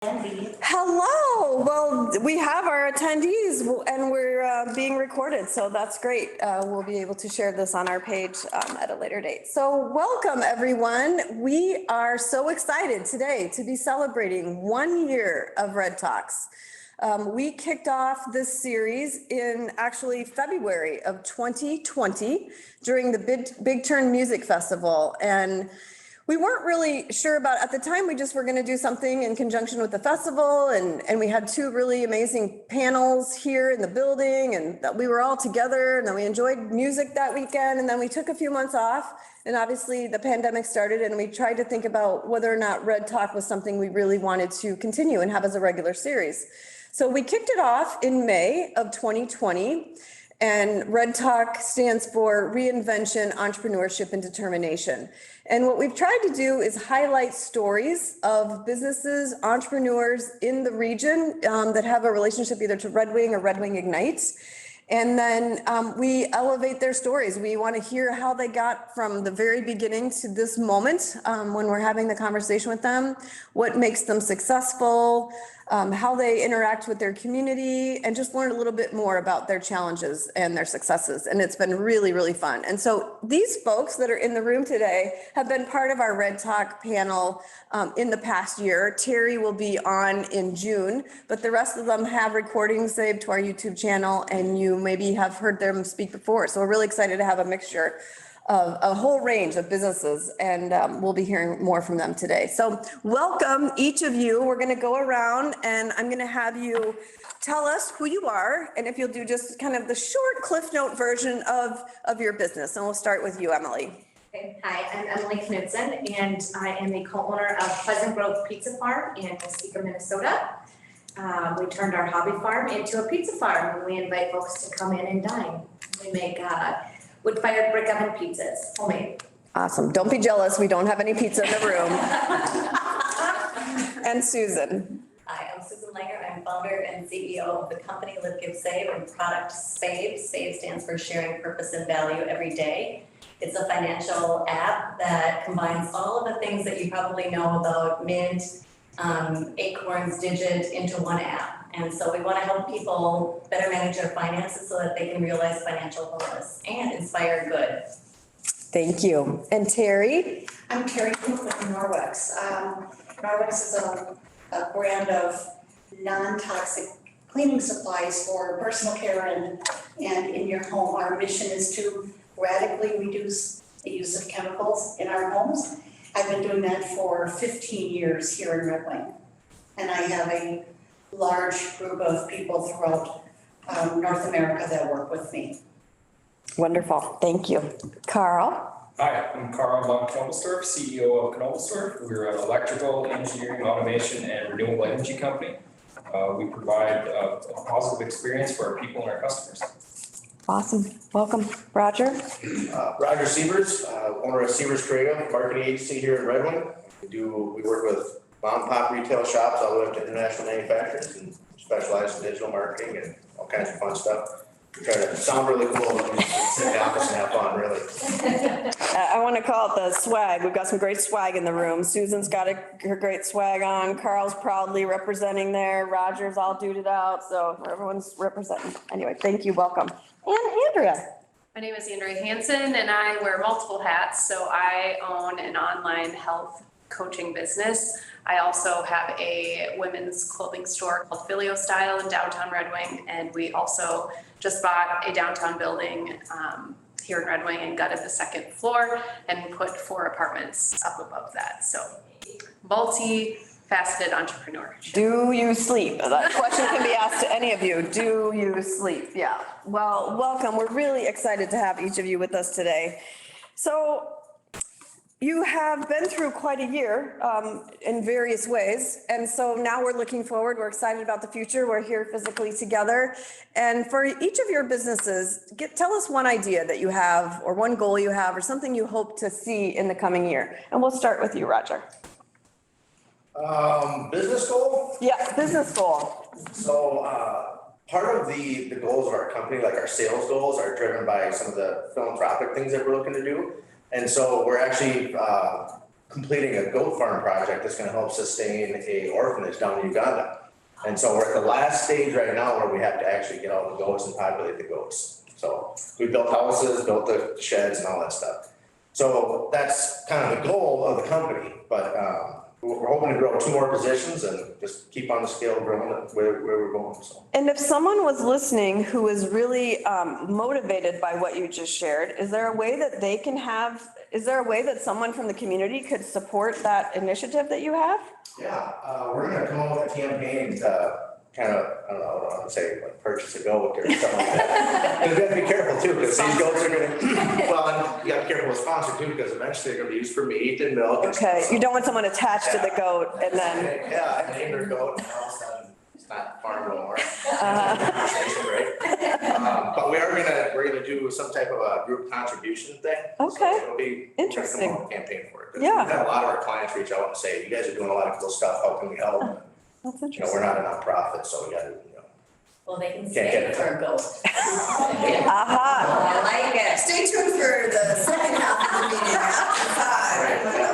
Hello. Well, we have our attendees and we're being recorded, so that's great. We'll be able to share this on our page at a later date. So welcome, everyone. We are so excited today to be celebrating 1 year of Red Talks. We kicked off this series in actually February of 2020 during the Big Turn Music Festival. And we weren't really sure about, at the time, we just were going to do something in conjunction with the festival. And we had two really amazing panels here in the building, and that we were all together, and then we enjoyed music that weekend. And then we took a few months off, and obviously the pandemic started, and we tried to think about whether or not Red Talk was something we really wanted to continue and have as a regular series. So we kicked it off in May of 2020. And Red Talk stands for Reinvention, Entrepreneurship, and Determination. And what we've tried to do is highlight stories of businesses, entrepreneurs in the region that have a relationship either to Red Wing or Red Wing Ignites. And then we elevate their stories. We want to hear how they got from the very beginning to this moment when we're having the conversation with them, what makes them successful, how they interact with their community, and just learn a little bit more about their challenges and their successes. And it's been really, really fun. And so these folks that are in the room today have been part of our Red Talk panel in the past year. Terry will be on in June, but the rest of them have recordings saved to our YouTube channel, and you maybe have heard them speak before. So we're really excited to have a mixture of a whole range of businesses, and we'll be hearing more from them today. So welcome each of you. We're going to go around and I'm going to have you tell us who you are, and if you'll do just kind of the short Cliff Note version of your business. And we'll start with you, Emily. Okay. Hi, I'm Emily Knudsen, and I am the co-owner of Pleasant Grove Pizza Farm in Muskegon, Minnesota. We turned our hobby farm into a pizza farm, and we invite folks to come in and dine. We make wood-fired brick oven pizzas, homemade. Awesome. Don't be jealous. We don't have any pizza in the room. And Susan. Hi, I'm Susan Langer. I'm founder and CEO of the company Live, Give, Save, and product SAVE. SAVE stands for Sharing Purpose and Value Every Day. It's a financial app that combines all of the things that you probably know about Mint, Acorns, Digit into one app. And so we want to help people better manage their finances so that they can realize financial wellness and inspire good. Thank you. And Terry? I'm Terry Cook with Norwex. Norwex is a brand of non-toxic cleaning supplies for personal care and in your home. Our mission is to radically reduce the use of chemicals in our homes. I've been doing that for 15 years here in Red Wing. And I have a large group of people throughout North America that work with me. Wonderful. Thank you. Carl? Hi, I'm Carl von Knobelsdorf, CEO of Knobelsdorf. We're an electrical engineering, automation, and renewable energy company. We provide a positive experience for our people and our customers. Awesome. Welcome. Roger? Roger Sievers, owner of Sievers Creative Marketing Agency here in Red Wing. We work with mom and pop retail shops all the way up to international manufacturers and specialize in digital marketing and all kinds of fun stuff. We try to sound really cool when we sit in the office and have fun, really. I want to call it the swag. We've got some great swag in the room. Susan's got her great swag on. Carl's proudly representing there. Roger's all duded out. So everyone's representing. Anyway, thank you. Welcome. And Andrea. My name is Andrea Hansen, and I wear multiple hats. So I own an online health coaching business. I also have a women's clothing store called Filio Style in downtown Red Wing, and we also just bought a downtown building here in Red Wing and gutted the second floor and put 4 apartments up above that. So multi-faceted entrepreneur. Do you sleep? That question can be asked to any of you. Do you sleep? Yeah. Well, welcome. We're really excited to have each of you with us today. So you have been through quite a year in various ways. And so now we're looking forward. We're excited about the future. We're here physically together. And for each of your businesses, tell us one idea that you have or one goal you have or something you hope to see in the coming year. And we'll start with you, Roger. Business goal? Yeah, business goal. So part of the goals of our company, like our sales goals, are driven by some of the philanthropic things that we're looking to do. And so we're actually completing a goat farm project that's gonna help sustain a orphanage down in Uganda. And so we're at the last stage right now where we have to actually get all the goats and populate the goats. So we built houses, built the sheds and all that stuff. So that's kind of the goal of the company, but we're hoping to grow 2 more positions and just keep on the scale growing where we're going, so. And if someone was listening who is really motivated by what you just shared, is there a way that they can have, is there a way that someone from the community could support that initiative that you have? Yeah, we're gonna come up with a campaign to kind of, I don't know, I don't want to say like purchase a goat or something like that. Because we have to be careful too, because these goats are gonna, well, and you gotta be careful with sponsor too, because eventually they're gonna be used for meat and milk. and Okay, stuff, you so- don't want someone attached to the goat and then, Yeah, I named their goat, and all of a sudden, it's not farm no more. But we're gonna do some type of a group contribution thing. So Okay, it'll be, we're gonna come interesting. up with a campaign for it. 'Cause Yeah. We've had a lot of our clients reach out and say, you guys are doing a lot of cool stuff, how can we help? that's You know, interesting. we're not a nonprofit, so we gotta, Well, they can Can't stay get it. for a goat. Aha, I like it. stay tuned for the second half of the meeting after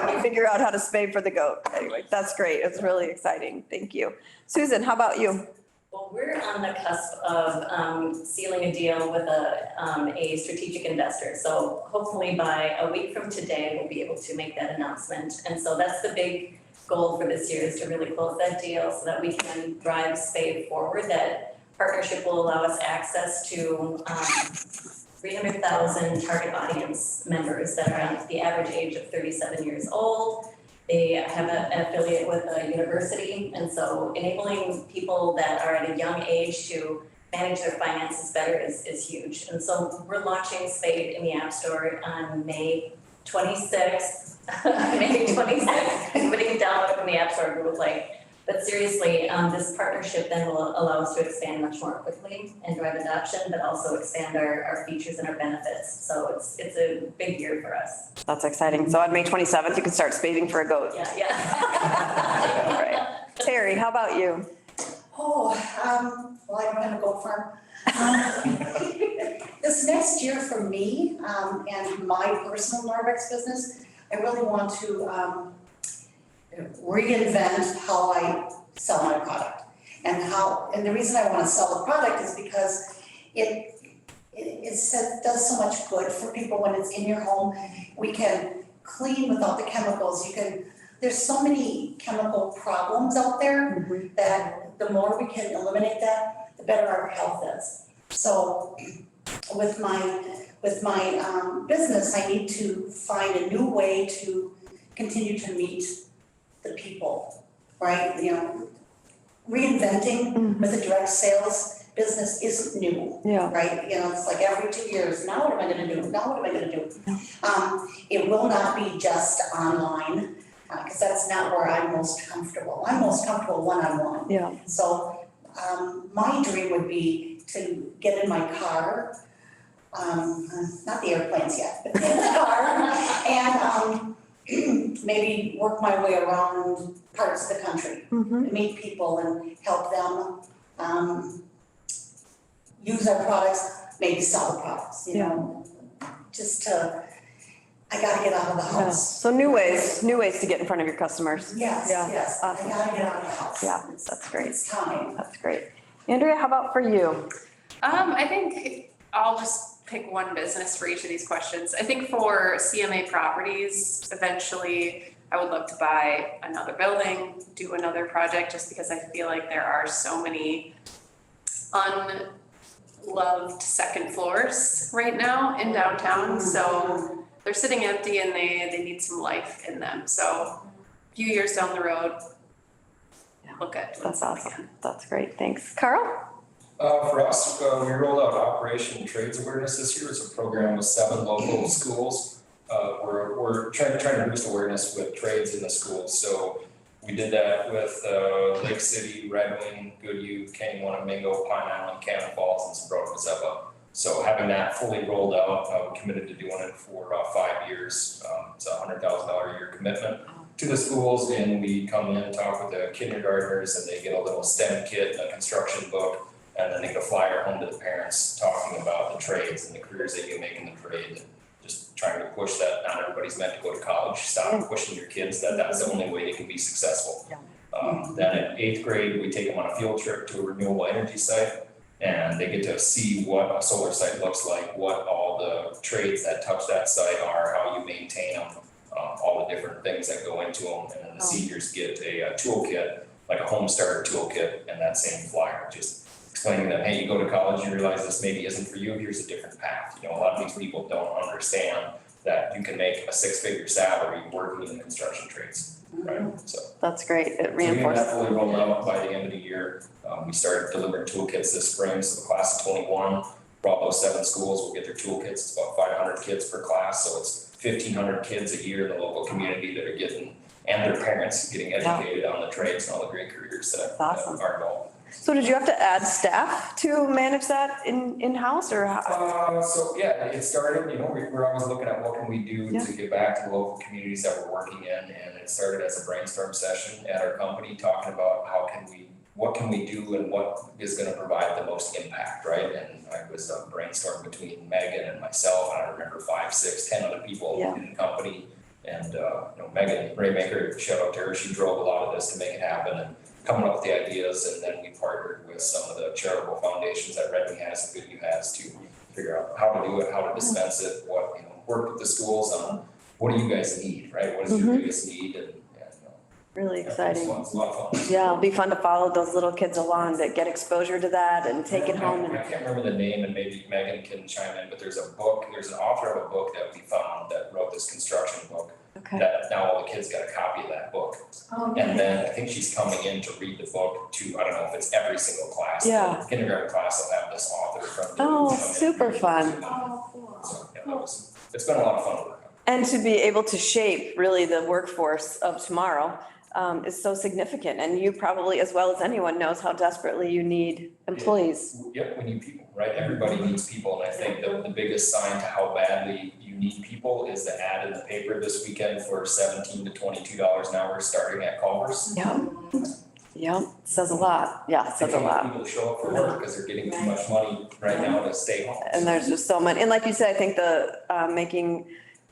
5. We figure out how to spay for the goat. Anyway, that's great. It's really exciting. Thank you. Susan, how about you? Well, we're on the cusp of sealing a deal with a strategic investor. So hopefully by a week from today, we'll be able to make that announcement. And so that's the big goal for this year, is to really close that deal so that we can drive spade forward. That partnership will allow us access to 300,000 target audience members that are at the average age of 37 years old. They have an affiliate with a university, and so enabling people that are at a young age to manage their finances better is huge. And so we're launching Spade in the App Store on May 26th. May 26th. Everybody can download it from the App Store, Google Play. But seriously, this partnership then will allow us to expand much more quickly and drive adoption, but also expand our features and our benefits. So it's a big year for us. That's exciting. So on May 27th, you can start spading for a goat. Yeah. All right. Terry, how about you? Well, I don't have a goat farm. This next year for me, and my personal Norvex business, I really want to, reinvent how I sell my product. And the reason I want to sell the product is because it does so much good for people when it's in your home. We can clean without the chemicals. There's so many chemical problems out there that the more we can eliminate that, the better our health is. So with my business, I need to find a new way to continue to meet the people, right? You know, reinventing with a direct sales business isn't new, Yeah. right? You know, it's like every 2 years, now what am I gonna do? Now what am I gonna do? It will not be just online, because that's not where I'm most comfortable. I'm most comfortable one-on-one. Yeah. So, my dream would be to get in my car, not the airplanes yet, but in the car and, maybe work my way around parts of the country, meet people and help them, use our products, maybe sell the products, you know? I gotta get out of the Yeah. house. So new ways to get in front of your customers. Yes, Yeah. yes, I Awesome. gotta get out of the house. Yeah, that's great. It's time. That's great. Andrea, how about for you? I think I'll just pick one business for each of these questions. I think for CMA Properties, eventually I would love to buy another building, do another project, just because I feel like there are so many unloved second floors right now in downtown. So they're sitting empty and they need some life in them. So a few years down the road, look at. That's awesome. That's great. Thanks. Carl? For us, we rolled out Operation Trades Awareness this year. It's a program with 7 local schools. We're trying to boost awareness with trades in the schools. So we did that with Lake City, Red Wing, Goodhue, Kane, Mingo, Pine Island, Cannon Falls, and Sabroda, Mazeppa. So having that fully rolled out, we committed to doing it for 5 years. It's a $100,000 a year commitment to the schools, and we come in and talk with the kindergartners, and they get a little STEM kit and a construction book, and then they get a flyer home to the parents talking about the trades and the careers they can make in the trade, and just trying to push that not everybody's meant to go to college. Stop pushing your kids that that's the only way they can be successful. Then in 8th grade, we take them on a field trip to a renewable energy site. And they get to see what a solar site looks like, what all the trades that touch that site are, how you maintain them, all the different things that go into them. And then the seniors get a toolkit, like a home starter toolkit, and that same flyer, just explaining to them, hey, you go to college, you realize this maybe isn't for you, here's a different path. You know, a lot of these people don't understand that you can make a 6-figure salary working in the construction trades, right? So. That's great. It So we have reinforces. that fully rolled out by the end of the year. We started delivering toolkits this spring, so the class of 21, for all those 7 schools will get their toolkits. It's about 500 kids per class, so it's 1,500 kids a year in the local community that are getting, and their parents getting educated on the trades and all the great careers that Awesome. are involved. So did you have to add staff to manage that in-house or how? So yeah, it started, you know, we're always looking at what can we do Yeah. to give back to the local communities that we're working in, and it started as a brainstorm session at our company, talking about what can we do and what is gonna provide the most impact, right? And I was brainstorming between Megan and myself, and I remember 5, 6, 10 other people Yeah. in the company. And you know, Megan Raymaker, shout out to her, she drove a lot of this to make it happen and coming up with the ideas, and then we partnered with some of the charitable foundations that Red Wing has and Goodview has to figure out how to do it, how to dispense it, what, you know, work with the schools on what do you guys need, right? What is your biggest need, and Really yeah, exciting. it's a lot of fun. Yeah, it'll be fun to follow those little kids along that get exposure to that and take it home. I can't remember the name, and maybe Megan can chime in, but there's an author of a book that we found that wrote this construction book, Okay. that now all the kids got a copy of that book. And then I think she's coming in to read the book to, I don't know if it's every single class. Yeah. The kindergarten class will have this author from. Oh, come in. super fun. So, yeah, it's been a lot of fun to work on. And to be able to shape really the workforce of tomorrow is so significant. And you probably, as well as anyone, knows how desperately you need employees. Yep, we need people, right? Everybody needs people, and I think the biggest sign to how badly you need people is the ad in the paper this weekend for $17 to $22 an hour starting at Culver's. Yeah. Yeah, says a lot. Yeah, says a lot. People to show up for work because they're getting too much money right now to stay home. And there's just so many, and like you said, I think the making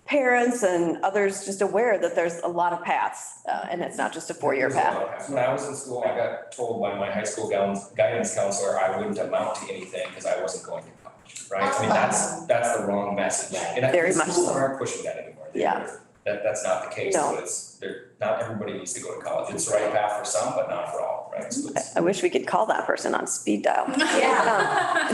parents and others just aware that there's a lot of paths, and it's not just a 4-year path. When I was in school, I got told by my high school guidance counselor I wouldn't amount to anything because I wasn't going to college, right? I mean, that's the wrong message. And I Very think much schools so. aren't pushing that anymore. Yeah. That's not the case. No. So not everybody needs to go to college. It's the right path for some, but not for all, right? So it's. I wish we could call that person on speed dial. Yeah.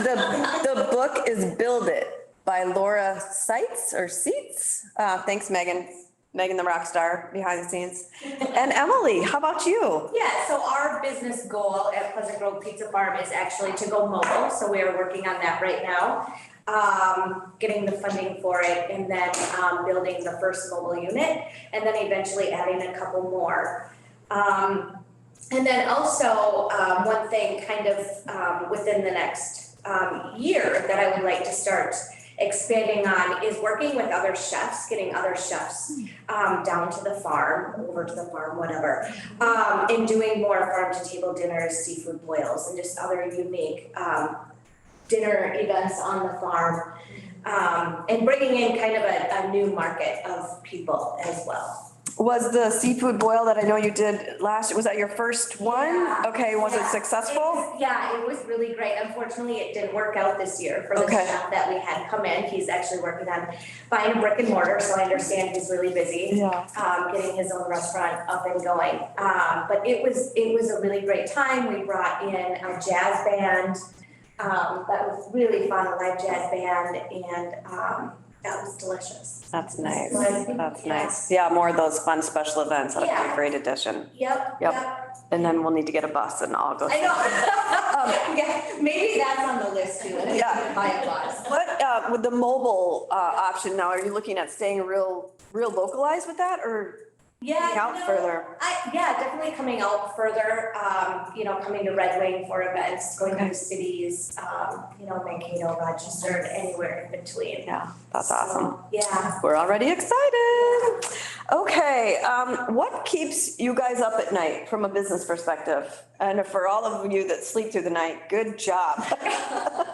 The book is Build It by Laura Seitz or Seitz. Thanks, Megan. Megan, the rock star behind the scenes. And Emily, how about you? Yeah, so our business goal at Pleasant Grove Pizza Farm is actually to go mobile, so we are working on that right now. Getting the funding for it, and then building the first mobile unit, and then eventually adding a couple more. And then also, one thing kind of within the next year that I would like to start expanding on is working with other chefs, getting other chefs down to the farm, over to the farm, whatever. And doing more farm to table dinners, seafood boils, and just other unique dinner events on the farm. And bringing in kind of a new market of people as well. Was the seafood boil that I know you did last, was that your first one? Yeah. Okay, was it Yeah. successful? It was really great. Unfortunately, it didn't work out this year for the Okay. chef that we had come in. He's actually working on buying a brick and mortar, so I understand he's really busy. Yeah. Getting his own restaurant up and going. But it was a really great time. We brought in a jazz band. That was really fun, a live jazz band, and that was delicious. That's nice. Like, That's yeah. nice. Yeah, more of those fun special events. That'd be a Yeah. great addition. Yep. Yep. And then we'll need to get a bus and all go. I know. Yeah, maybe that's on the list too. Yeah. Buy a bus. What, with the mobile option now, are you looking at staying real localized with that or Yeah, out no, further? definitely coming out further, coming to Red Wing for events, going Okay. to cities, Mankato, Rochester, anywhere in between. Yeah, that's awesome. So, yeah. We're already excited. Okay, what keeps you guys up at night from a business perspective? And for all of you that sleep through the night, good job.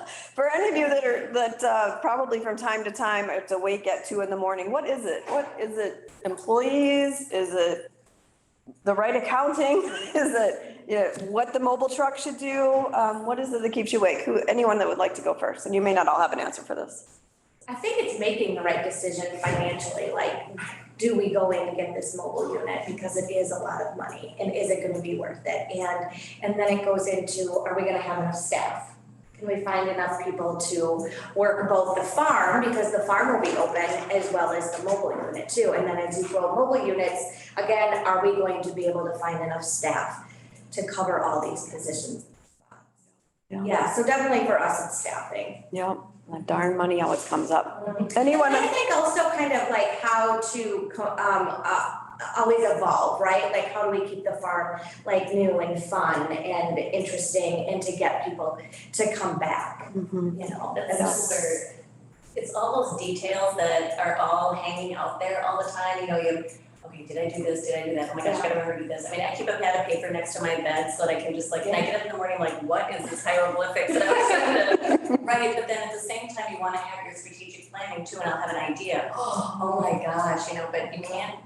For any of you that probably from time to time it's awake at 2 a.m, what is it? What is it? Employees? Is it the right accounting? Is it, you know, what the mobile truck should do? What is it that keeps you awake? Anyone that would like to go first? And you may not all have an answer for this. I think it's making the right decision financially, like, do we go in to get this mobile unit because it is a lot of money and is it gonna be worth it? And then it goes into, are we gonna have enough staff? Can we find enough people to work both the farm, because the farm will be open, as well as the mobile unit too? And then as you grow mobile units, again, are we going to be able to find enough staff to cover all these positions? Yeah, so definitely for us, it's staffing. Yep, that darn money always comes up. Anyone? And I think also kind of like how to always evolve, right? Like how do we keep the farm like new and fun and interesting and to get people to come back, Mhm. you know? That's super, it's all those details that are all hanging out there all the time, you know, okay, did I do this, did I do that, oh my gosh, I gotta remember to do this. I mean, I keep a pad of paper next to my bed so that I can just like, when I get up in the morning, like, what is this hieroglyphics that I was trying to write? But then at the same time, you wanna have your strategic planning too, and I'll have an idea, oh my gosh, you know, but you can't,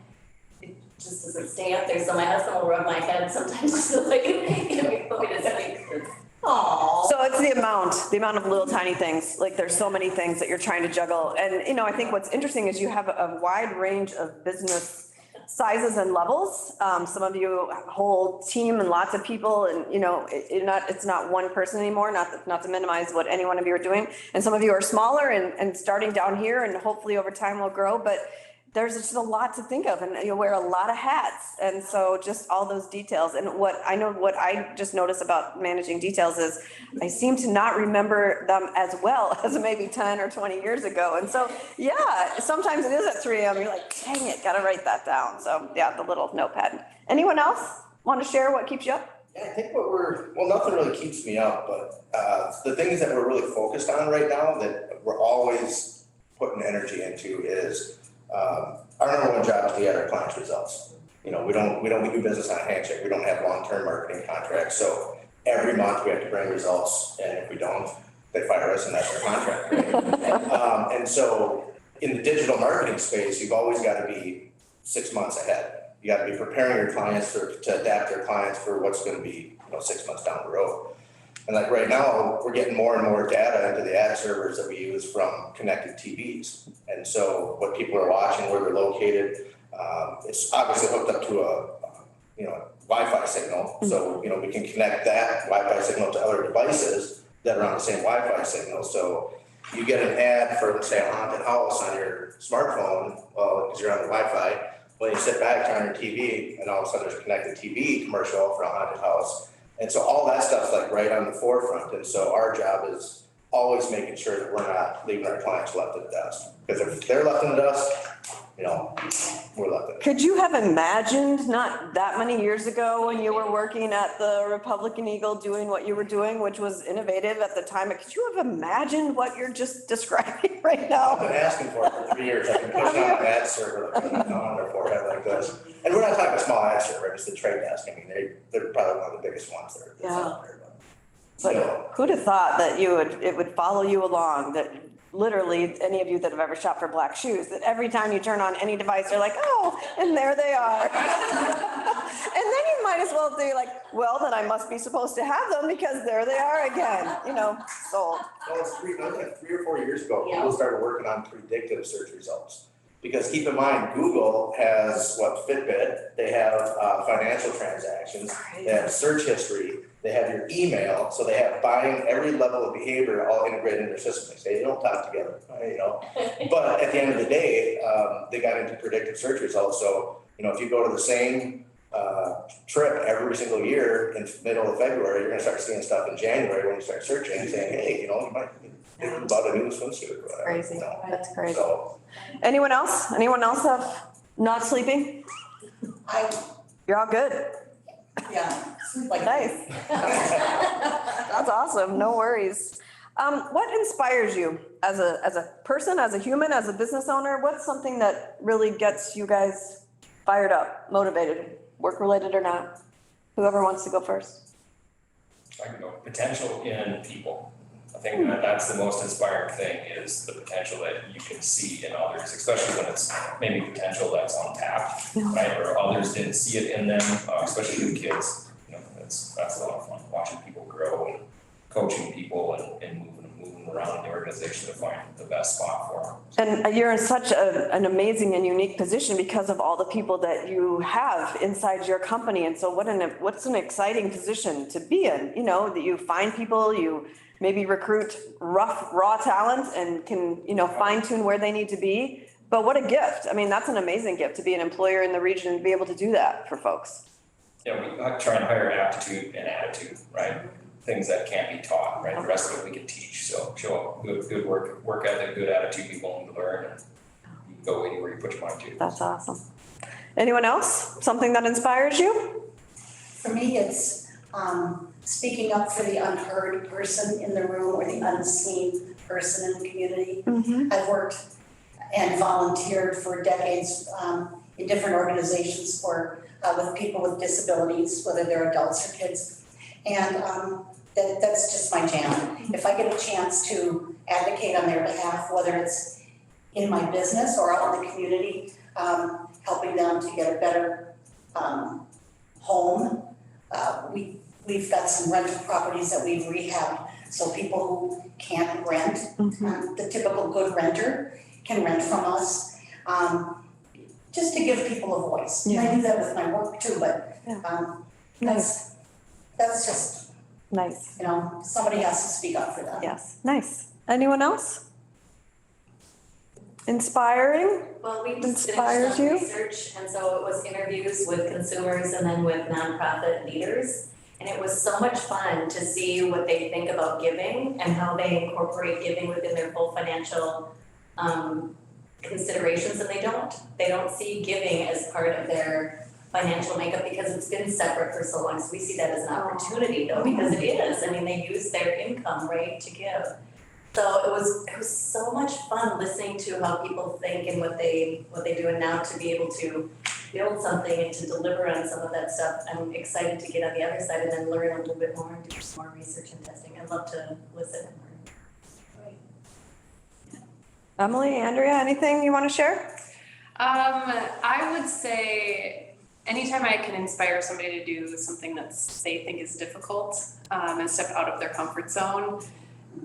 it just doesn't stay up there, so my husband will rub my head sometimes just to like, you know, put me to sleep. Aww. So it's the amount of little tiny things, like there's so many things that you're trying to juggle. And, you know, I think what's interesting is you have a wide range of business sizes and levels. Some of you have a whole team and lots of people and, you know, it's not one person anymore, not to minimize what any one of you are doing. And some of you are smaller and starting down here and hopefully over time will grow, but there's just a lot to think of and you wear a lot of hats. And so just all those details. And what I just notice about managing details is I seem to not remember them as well as maybe 10 or 20 years ago. And so, yeah, sometimes it is at 3 a.m. You're like, dang it, gotta write that down. So yeah, the little notepad. Anyone else want to share what keeps you up? Yeah, I think nothing really keeps me up, but the things that we're really focused on right now that we're always putting energy into is our number one job is to get our clients' results. You know, we do business on a handshake. We don't have long-term marketing contracts. So every month we have to bring results, and if we don't, they fire us, and that's our contract. Right? And so in the digital marketing space, you've always got to be 6 months ahead. You got to be preparing your clients to adapt their clients for what's going to be, 6 months down the road. And like right now, we're getting more and more data into the ad servers that we use from connected TVs. And so what people are watching, where they're located, it's obviously hooked up to a Wi-Fi signal. So, we can connect that Wi-Fi signal to other devices that are on the same Wi-Fi signal. So you get an ad for, let's say, a haunted house on your smartphone, because you're on the Wi-Fi. When you sit back, turn on your TV, and all of a sudden there's a connected TV commercial for a haunted house. And so all that stuff's like right on the forefront. And so our job is always making sure that we're not leaving our clients left in the dust. Because if they're left in the dust, we're left in the dust. Could you have imagined not that many years ago when you were working at the Republican Eagle doing what you were doing, which was innovative at the time? Could you have imagined what you're just describing right I've now? been asking for it for 3 years. I've been pushing on an ad server on their forehead like this. And we're not talking a small ad server, it's the Trade Desk. I mean, they're probably one of the biggest ones that's out there. It's like, who'd have thought that it would follow you along, that literally any of you that have ever shopped for black shoes, that every time you turn on any device, they're like, oh, and there they are. And then you might as well say like, well, then I must be supposed to have them because there they are again, sold. Well, it's 3 or 4 years ago, Yeah. Google started working on predictive search results. Because keep in mind, Google has Fitbit, they have financial transactions, they have search history, they have your email, so they have buying, every level of behavior all integrated in their system. They don't talk together, But at the end of the day, they got into predictive search results. So, if you go to the same trip every single year in the middle of February, you're gonna start seeing stuff in January when you start searching and saying, hey, you might think about a new swimsuit or whatever. Crazy. That's crazy. So, Anyone else? Anyone else have not sleeping? You're all good. Nice. That's awesome. No worries. What inspires you as a person, as a human, as a business owner? What's something that really gets you guys fired up, motivated, work related or not? Whoever wants to go first. I can go. Potential in people. think that's the most inspiring thing is the potential that you can see in others, especially when it's maybe potential that's untapped, Yeah. right? Or others didn't see it in them, especially the kids. You know, that's a lot of fun, watching people grow and coaching people and moving around the organization to find the best spot for them. And you're in such an amazing and unique position because of all the people that you have inside your company. And so what's an exciting position to be in, you know, that you find people, you maybe recruit raw talent and can, you know, fine tune where they need to be. But what a gift. I mean, that's an amazing gift to be an employer in the region and be able to do that for folks. Yeah, we try and hire aptitude and attitude, right? Things that can't be taught, right? The rest of it we can teach. So show good work ethic, good attitude, be willing to learn, and you can go anywhere you put your mind to. That's awesome. Anyone else? Something that inspires you? For me, it's speaking up for the unheard person in the room or the unseen person in the community. I've worked and volunteered for decades in different organizations with people with disabilities, whether they're adults or kids. And that's just my jam. If I get a chance to advocate on their behalf, whether it's in my business or out in the community, helping them to get a better home. We've got some rental properties that we've rehabbed, so people who can't rent, the typical good renter can rent from us. Just to give people a voice. And I do that with my work too, but that's just, Nice. you know, somebody has to speak up for them. Yes. Nice. Anyone else? Inspiring? Well, we just Inspires finished some you? research, and so it was interviews with consumers and then with nonprofit leaders. And it was so much fun to see what they think about giving and how they incorporate giving within their full financial considerations, and they don't see giving as part of their financial makeup because it's been separate for so long. So we see that as an opportunity though, because it is. I mean, they use their income, right, to give. So it was so much fun listening to how people think and what they do, and now to be able to build something and to deliver on some of that stuff. I'm excited to get on the other side and then learn a little bit more and do some more research and testing. I'd love to listen and learn. Emily, Andrea, anything you want to share? I would say anytime I can inspire somebody to do something they think is difficult, and step out of their comfort zone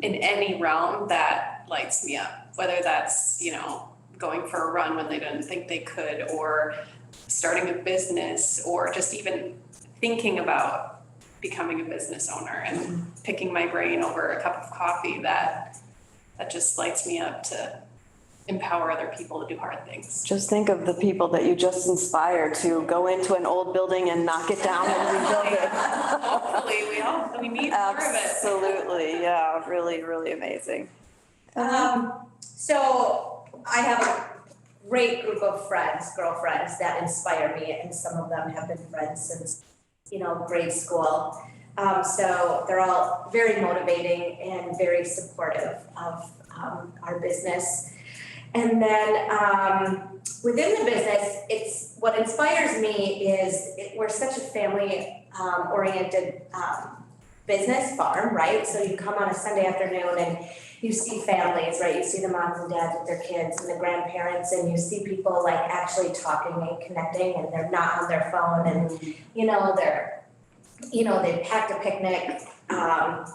in any realm, that lights me up. Whether that's, you know, going for a run when they didn't think they could, or starting a business, or just even thinking about becoming a business owner and picking my brain over a cup of coffee, that just lights me up to empower other people to do hard things. Just think of the people that you just inspired to go into an old building and knock it down and rebuild it. Hopefully, we need more of it. Absolutely, yeah, really, really amazing. So I have a great group of friends, girlfriends that inspire me, and some of them have been friends since, you know, grade school. So they're all very motivating and very supportive of our business. And then within the business, what inspires me is we're such a family oriented business farm, right? So you come on a Sunday afternoon and you see families, right? You see the moms and dads with their kids and the grandparents, and you see people like actually talking and connecting, and they're not on their phone, and they packed a picnic, got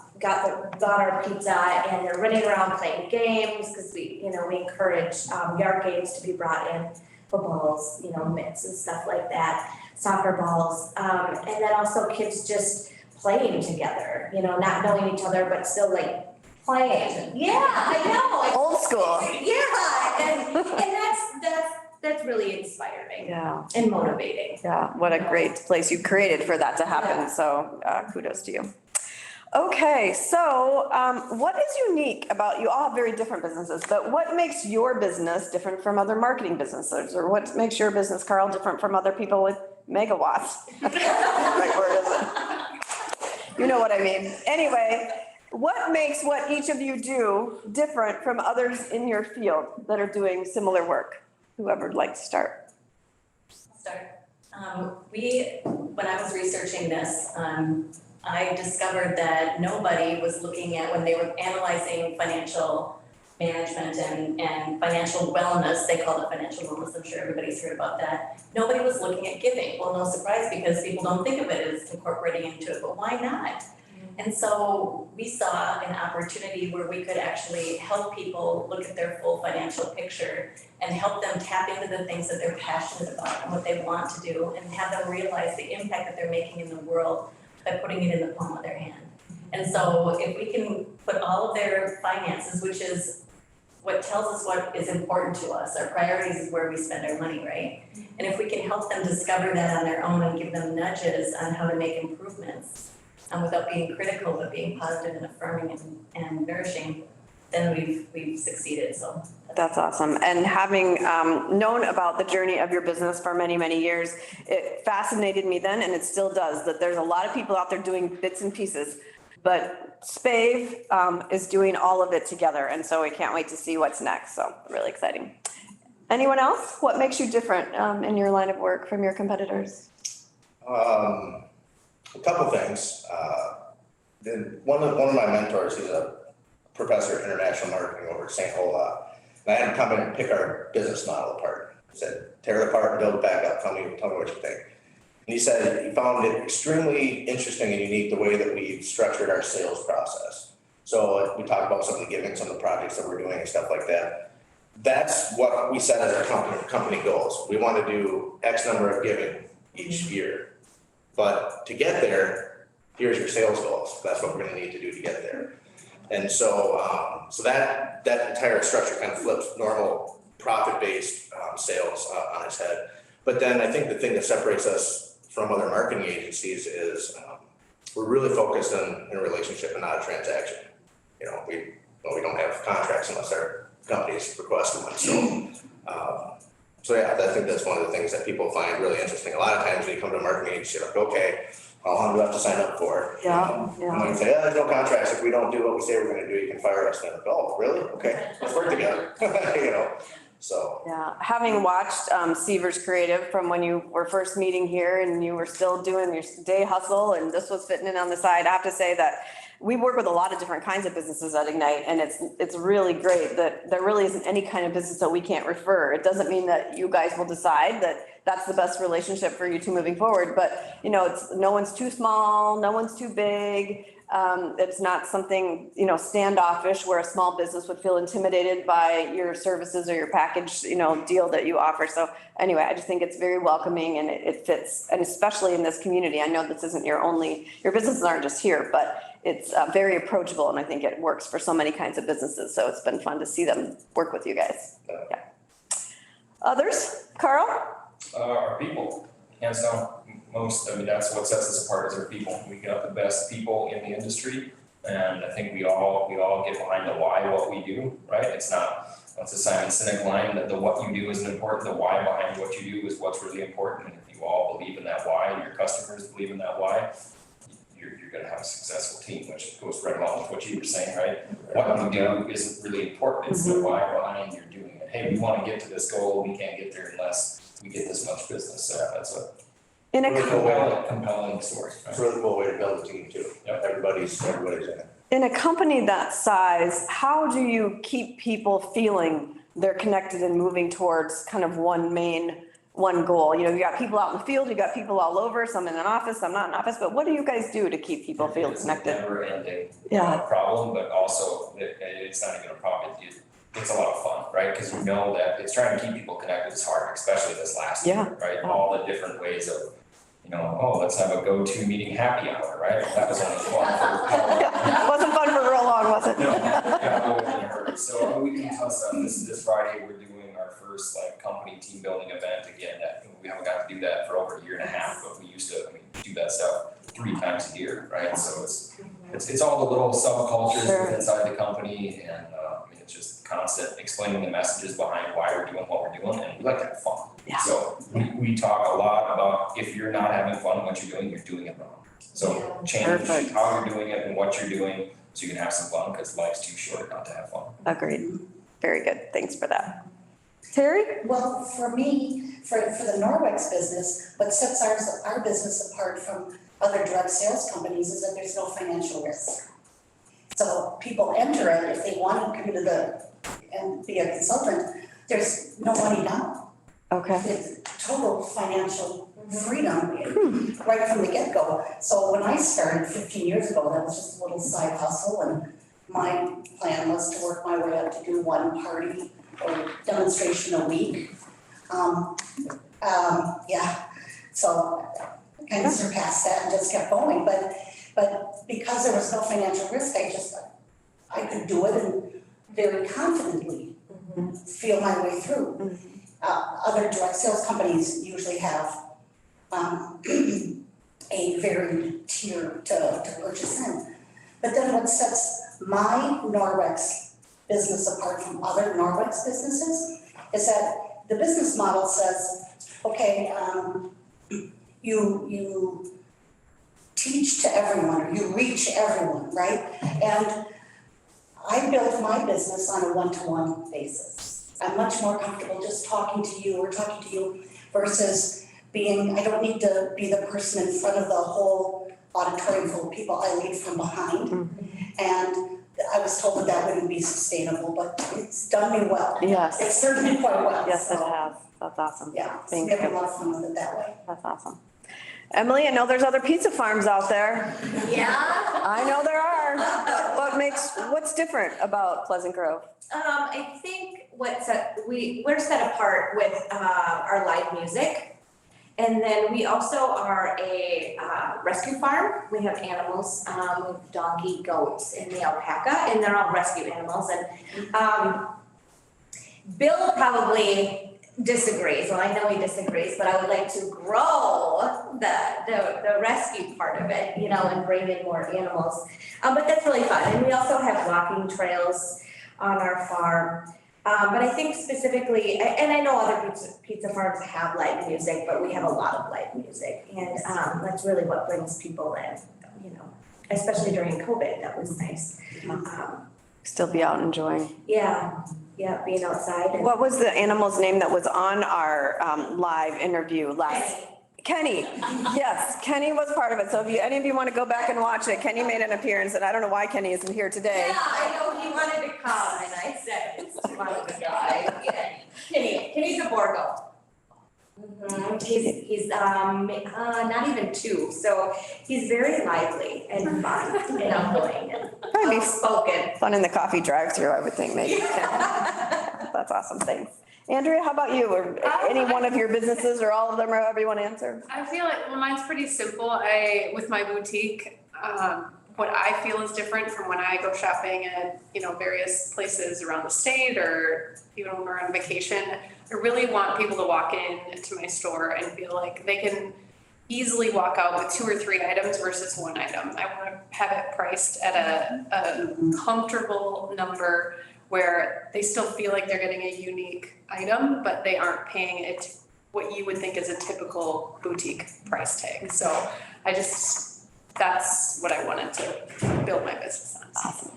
our pizza, and they're running around playing games, because we encourage yard games to be brought in, footballs, mitts and stuff like that, soccer balls, and then also kids just playing together, not knowing each other, but still like playing. Yeah, I know. Old school. Yeah, and that's really inspiring. Yeah. And motivating. Yeah, what a great place you created for that to happen. Yeah. So kudos to you. Okay, so what is unique about, you all have very different businesses, but what makes your business different from other marketing businesses? Or what makes your business, Carl, different from other people with megawatts? Right word, is it? You know what I mean. Anyway, what makes what each of you do different from others in your field that are doing similar work? Whoever would like to start. I'll start. When I was researching this, I discovered that nobody was looking at, when they were analyzing financial management and financial wellness, they call it financial wellness, I'm sure everybody's heard about that. Nobody was looking at giving. Well, no surprise, because people don't think of it as incorporating into it, but why not? And so we saw an opportunity where we could actually help people look at their full financial picture and help them tap into the things that they're passionate about and what they want to do, and have them realize the impact that they're making in the world by putting it in the palm of their hand. And so if we can put all of their finances, which is what tells us what is important to us, our priorities is where we spend our money, right? And if we can help them discover that on their own and give them nudges on how to make improvements, without being critical, but being positive and affirming and nourishing, then we've succeeded, so. That's awesome. And having known about the journey of your business for many, many years, it fascinated me then, and it still does, that there's a lot of people out there doing bits and pieces. But Spave is doing all of it together, and so we can't wait to see what's next. So really exciting. Anyone else? What makes you different in your line of work from your competitors? A couple things. Then one of my mentors, he's a professor of international marketing over at St. Olaf. And I had him come in and pick our business model apart. He said, tear it apart and build it back up. Tell me what you think. And he said he found it extremely interesting and unique the way that we structured our sales process. So we talked about some of the giving, some of the projects that we're doing and stuff like that. That's what we set as our company goals. We want to do X number of giving each year. But to get there, here's your sales goals. That's what we're gonna need to do to get there. And so, so that entire structure kind of flips normal profit-based sales on its head. But then I think the thing that separates us from other marketing agencies is we're really focused on a relationship and not a transaction. You know, we don't have contracts unless our companies request one. So yeah, I think that's one of the things that people find really interesting. A lot of times when you come to a marketing agency, you're like, okay, how long do we have to sign up for? Yeah. And when you say, there's no contracts, if we don't do what we say we're gonna do, you can fire us. And they're like, oh, really? Okay, let's work together, you know, so. Yeah, having watched Seavers Creative from when you were first meeting here and you were still doing your day hustle and this was fitting in on the side, I have to say that we work with a lot of different kinds of businesses at Ignite, and it's really great that there really isn't any kind of business that we can't refer. It doesn't mean that you guys will decide that that's the best relationship for you two moving forward, but you know, it's no one's too small, no one's too big. It's not something, you know, standoffish where a small business would feel intimidated by your services or your package, you know, deal that you offer. So anyway, I just think it's very welcoming and it fits, and especially in this community. I know this isn't your businesses aren't just here, but it's very approachable, and I think it works for so many kinds of businesses. So it's been fun to see them work with you guys. Yeah. Others? Carl? Our people, hands down, I mean, that's what sets us apart is our people. We got the best people in the industry, and I think we all get behind the why, what we do, right? It's not, that's a Simon Sinek line that the what you do isn't important, the why behind what you do is what's really important. And if you all believe in that why and your customers believe in that why, you're gonna have a successful team, which goes right along with what you were saying, right? What you do isn't really important, it's the why behind you're doing it. Hey, we wanna get to this goal, we can't get there unless we get this much business, so that's a In a compelling story. It's a really cool way to build a team too. Yep. Everybody's in it. In a company that size, how do you keep people feeling they're connected and moving towards kind of one goal? You know, you got people out in the field, you got people all over, some in an office, some not in office, but what do you guys do to keep people feeling connected? It's a never ending Yeah. problem, but also it's not even a problem. It's a lot of fun, right? Because you know that it's trying to keep people connected is hard, especially this last year, right? All the different ways of, you know, oh, let's have a go-to meeting happy hour, right? That was only fun for Wasn't fun for real long, was it? No, yeah, in a hurry. So we can tell some, this Friday, we're doing our first like company team building event again. That we haven't got to do that for over a year and a half, but we used to, do that stuff 3 times a year, right? So it's all the little subcultures inside the company, and it's just constant explaining the messages behind why we're doing what we're doing, and we like to have fun. Yeah. So we talk a lot about if you're not having fun in what you're doing it wrong. So change Perfect. how you're doing it and what you're doing so you can have some fun, because life's too short not to have fun. Agreed. Very good. Thanks for that. Terry? Well, for me, for the Norwex business, what sets our business apart from other direct sales companies is that there's no financial risk. So people enter it if they want to come into and be a consultant, there's no money down. Okay. It's total financial freedom right from the get-go. So when I started 15 years ago, that was just a little side hustle, and my plan was to work my way up to do one party or demonstration a week. Yeah, so I kind of surpassed that and just kept going, but because there was no financial risk, I could do it and very confidently feel my way through. Other direct sales companies usually have a varied tier to purchase in. But then what sets my Norwex business apart from other Norwex businesses is that the business model says, okay, you teach to everyone, or you reach everyone, right? And I built my business on a one-to-one basis. I'm much more comfortable just talking to you or talking to you versus I don't need to be the person in front of the whole auditorium full of people. I lead from behind. And I was told that wouldn't be sustainable, but it's done me well. Yes. It's served me quite well. Yes, it so, has. That's awesome. Yeah, so Thank we have you. a lot of fun with it that way. That's awesome. Emily, I know there's other pizza farms out there. Yeah. I know there are. What's different about Pleasant Grove? I think we're set apart with our live music. And then we also are a rescue farm. We have animals, we have donkey, goats, and the alpaca, and they're all rescue animals. And Bill probably disagrees. Well, I know he disagrees, but I would like to grow the rescue part of it, and bring in more animals. But that's really fun. And we also have walking trails on our farm. But I think specifically, and I know other pizza farms have live music, but we have a lot of live music. And that's really what brings people in, especially during COVID. That was nice. Still be out enjoying. Yeah, being outside. What was the animal's name that was on our live interview last? Kenny. Yes, Kenny was part of it. So if any of you want to go back and watch it, Kenny made an appearance, and I don't know why Kenny isn't here today. Yeah, I know he wanted to come, and I said, he wanted to die. Kenny's a Borgo. He's not even 2, so he's very lively and fun and outgoing and Probably be outspoken. fun in the coffee drive-through, I would think, maybe. That's awesome. Thanks. Andrea, how about you? Or any one of your businesses, or all of them, or however you want to answer? I feel like, mine's pretty simple. With my boutique, what I feel is different from when I go shopping at, various places around the state or even when we're on vacation. I really want people to walk in to my store and feel like they can easily walk out with 2 or 3 items versus 1 item. I want to have it priced at a comfortable number where they still feel like they're getting a unique item, but they aren't paying it what you would think is a typical boutique price tag. So that's what I wanted to build my business on. Awesome.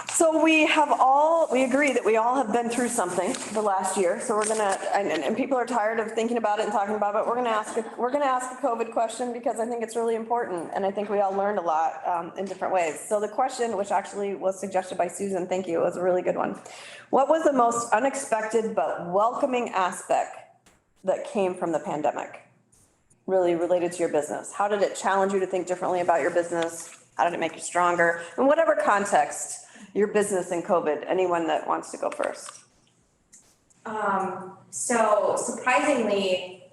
So we agree that we all have been through something the last year. So we're gonna, and people are tired of thinking about it and talking about it. We're gonna ask a COVID question because I think it's really important, and I think we all learned a lot in different ways. So the question, which actually was suggested by Susan, thank you, it was a really good one. What was the most unexpected but welcoming aspect that came from the pandemic, really related to your business? How did it challenge you to think differently about your business? How did it make you stronger? In whatever context, your business and COVID, anyone that wants to go first. So surprisingly,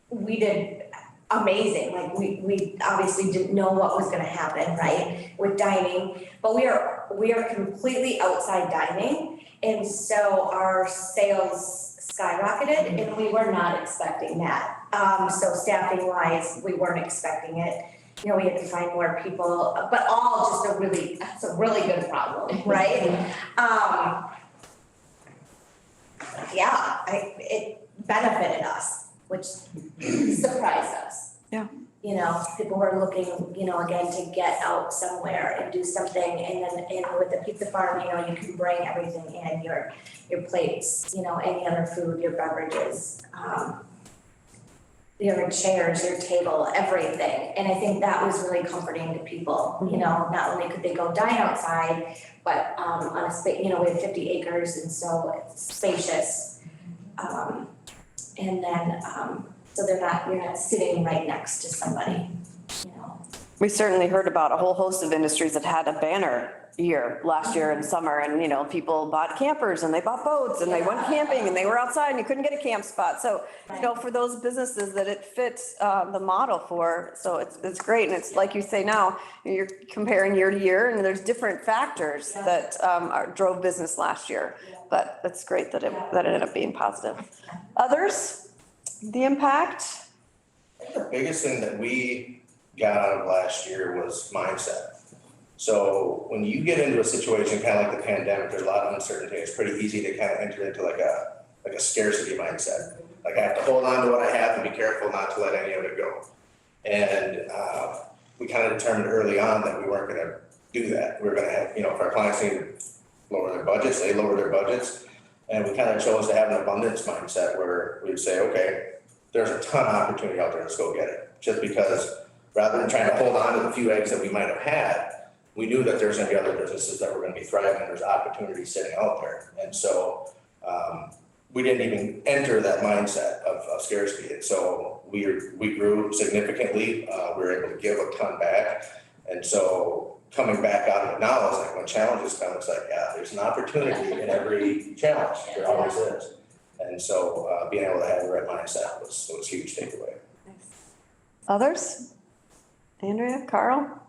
we did amazing. Like we obviously didn't know what was gonna happen, right, with dining, but we are completely outside dining. And so our sales skyrocketed and we were not expecting that. So staffing wise, we weren't expecting it. We had to find more people, but all just that's a really good problem, right? It benefited us, which surprised us. Yeah. People were looking, again, to get out somewhere and do something. And then with the pizza farm, you can bring everything in, your plates, any other food, your beverages. your chairs, your table, everything. And I think that was really comforting to people, you know, not only could they go dine outside, but on a we have 50 acres and so it's spacious. And then, so you're not sitting right next to somebody, you know. We certainly heard about a whole host of industries that had a banner year last year in summer, and, you know, people bought campers and they bought boats and they went camping and they were outside and you couldn't get a camp spot. So, you know, for those businesses that it fits the model for, so it's great. And it's like you say now, you're comparing year to year and there's different factors that drove business last year. But it's great that it ended up being positive. Others, the impact? I think the biggest thing that we got out of last year was mindset. So when you get into a situation kind of like the pandemic, there's a lot of uncertainty. It's pretty easy to kind of enter into like a scarcity mindset. Like I have to hold on to what I have and be careful not to let any of it go. And we kind of determined early on that we weren't gonna do that. We were gonna have, you know, if our clients need to lower their budgets, they lower their budgets. And we kind of chose to have an abundance mindset where we'd say, okay, there's a ton of opportunity out there, let's go get it. Just because rather than trying to hold on to the few eggs that we might have had, we knew that there's gonna be other businesses that were gonna be thriving and there's opportunities sitting out there. And so we didn't even enter that mindset of scarcity. And so we grew significantly. We were able to give a ton back. And so coming back out of it now is like when challenges come, it's like, yeah, there's an opportunity in every challenge. There always is. And so being able to have the right mindset was a huge takeaway. Others? Andrea, Carl?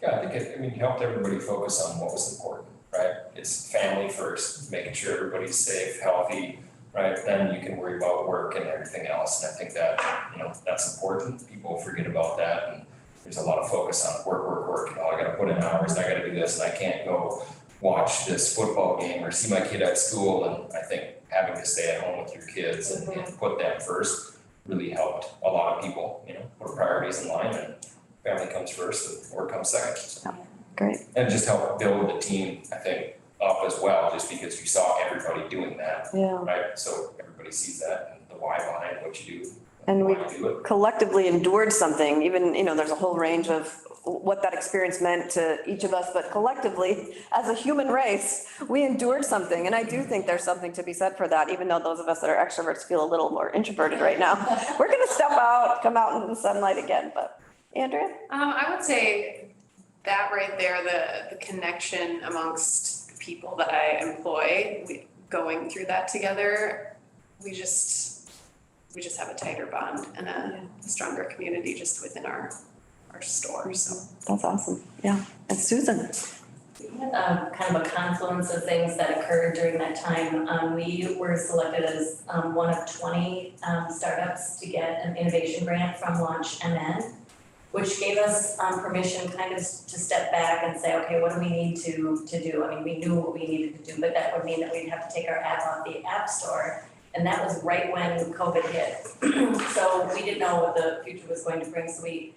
Yeah, I think it helped everybody focus on what was important, right? It's family first, making sure everybody's safe, healthy, right? Then you can worry about work and everything else. And I think that, you know, that's important. People forget about that. And there's a lot of focus on work. Oh, I gotta put in hours, and I gotta do this, and I can't go watch this football game or see my kid at school. And I think having to stay at home with your kids and put them first really helped a lot of people, you know, put priorities in line, and family comes first and work comes second. So. Great. And it just helped build the team, I think, up as well, just because you saw everybody doing that, Yeah. right? So everybody sees that and the why behind what you do. And we why you do it. collectively endured something, even, you know, there's a whole range of what that experience meant to each of us, but collectively, as a human race, we endured something. And I do think there's something to be said for that, even though those of us that are extroverts feel a little more introverted right now. We're going to step out, come out into the sunlight again, but Andrea? I would say that right there, the connection amongst the people that I employ, going through that together, we just have a tighter bond and a stronger community just within our store, so. That's awesome. Yeah. And Susan? We had kind of a confluence of things that occurred during that time. We were selected as one of 20 startups to get an innovation grant from Launch MN, which gave us permission kind of to step back and say, okay, what do we need to do? I mean, we knew what we needed to do, but that would mean that we'd have to take our app off the App Store. And that was right when COVID hit. So we didn't know what the future was going to bring. So we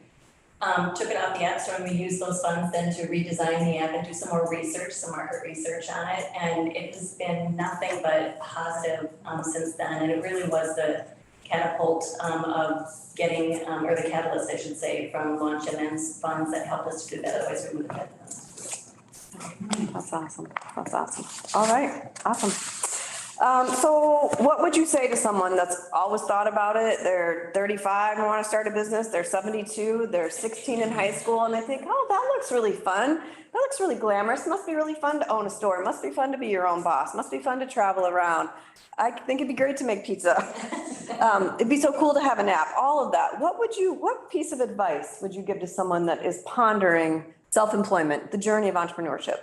took it off the App Store and we used those funds then to redesign the app and do some more research, some market research on it. And it has been nothing but positive since then. And it really was the catapult of getting, or the catalyst, I should say, from Launch MN's funds that helped us to do that. Otherwise we would have had them. That's awesome. That's awesome. All right. Awesome. So what would you say to someone that's always thought about it? They're 35 and want to start a business. They're 72, they're 16 in high school, and they think, oh, that looks really fun. That looks really glamorous. It must be really fun to own a store. It must be fun to be your own boss. It must be fun to travel around. I think it'd be great to make pizza. It'd be so cool to have an app, all of that. What piece of advice would you give to someone that is pondering self-employment, the journey of entrepreneurship?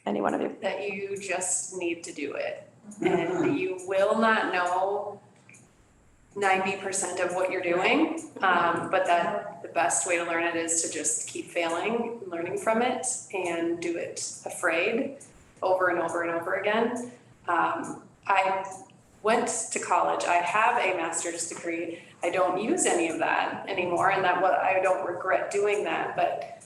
Any one of you? That you just need to do it. And you will not know 90% of what you're doing, but that the best way to learn it is to just keep failing, learning from it, and do it afraid over and over and over again. I went to college. I have a master's degree. I don't use any of that anymore, and I don't regret doing that. But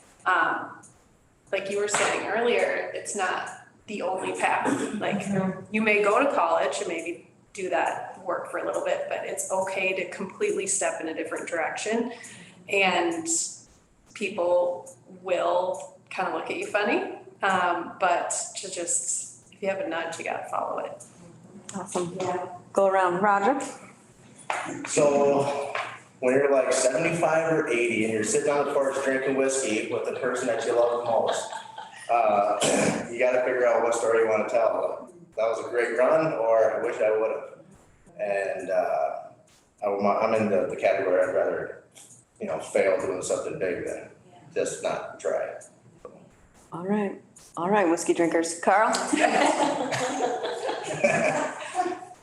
like you were saying earlier, it's not the only path. Like you may go to college and maybe do that work for a little bit, but it's okay to completely step in a different direction. And people will kind of look at you funny, but to just, if you have a nudge, you gotta follow it. Awesome. Yeah. Go around. Roger? So when you're like 75 or 80 and you're sitting on the porch drinking whiskey with the person that you love the most, you gotta figure out what story you wanna tell. That was a great run, or I wish I would have. And I'm in the category I'd rather, fail doing something big than just not try it. All right, whiskey drinkers. Carl?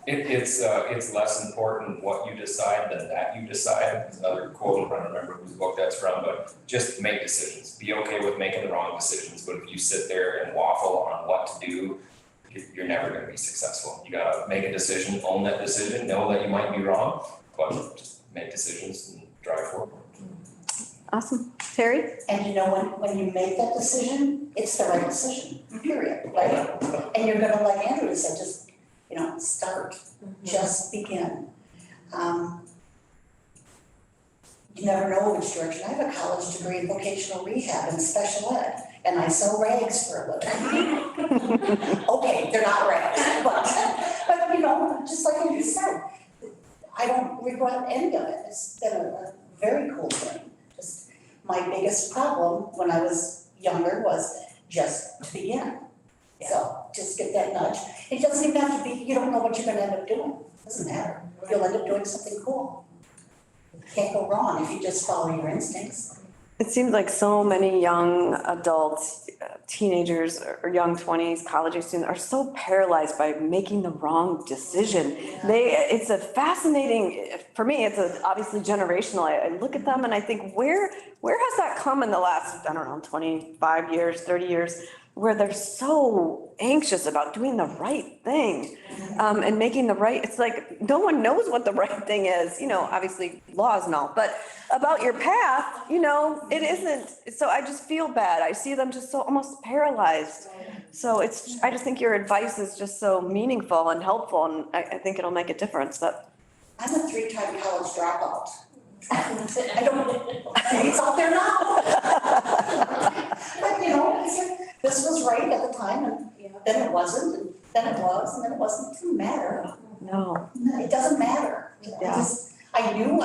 It's less important what you decide than that you decide. It's another quote, I don't remember whose book that's from, but just make decisions. Be okay with making the wrong decisions, but if you sit there and waffle on what to do, you're never gonna be successful. You gotta make a decision, own that decision, know that you might be wrong, but just make decisions and drive forward. Awesome. Terry? And when you make that decision, it's the right decision, period, right? And you're gonna, like Andrew said, just, start, just begin. You never know which direction. I have a college degree in vocational rehab and special ed, and I sew rags for a living. Okay, they're not rags, but just like Andrew said, I don't regret any of it. It's been a very cool thing. Just my biggest problem when I was younger was just to begin. So just get that nudge. It doesn't even have to be, you don't know what you're gonna end up doing. Doesn't matter. You'll end up doing something cool. Can't go wrong if you just follow your instincts. It seems like so many young adults, teenagers or young 20s, college age students are so paralyzed by making the wrong decision. It's a fascinating, for me, it's obviously generational. I look at them and I think, where has that come in the last, 25 years, 30 years, where they're so anxious about doing the right thing, and making the right, it's like, no one knows what the right thing is, obviously laws and all, but about your path, it isn't. So I just feel bad. I see them just so almost paralyzed. So I just think your advice is just so meaningful and helpful, and I think it'll make a difference. But I'm a 3-time college dropout. I don't, it's out there now. But it's like, this was right at the time, and then it wasn't, and then it was, and then it wasn't. It didn't matter. no, It doesn't matter. Yeah. I knew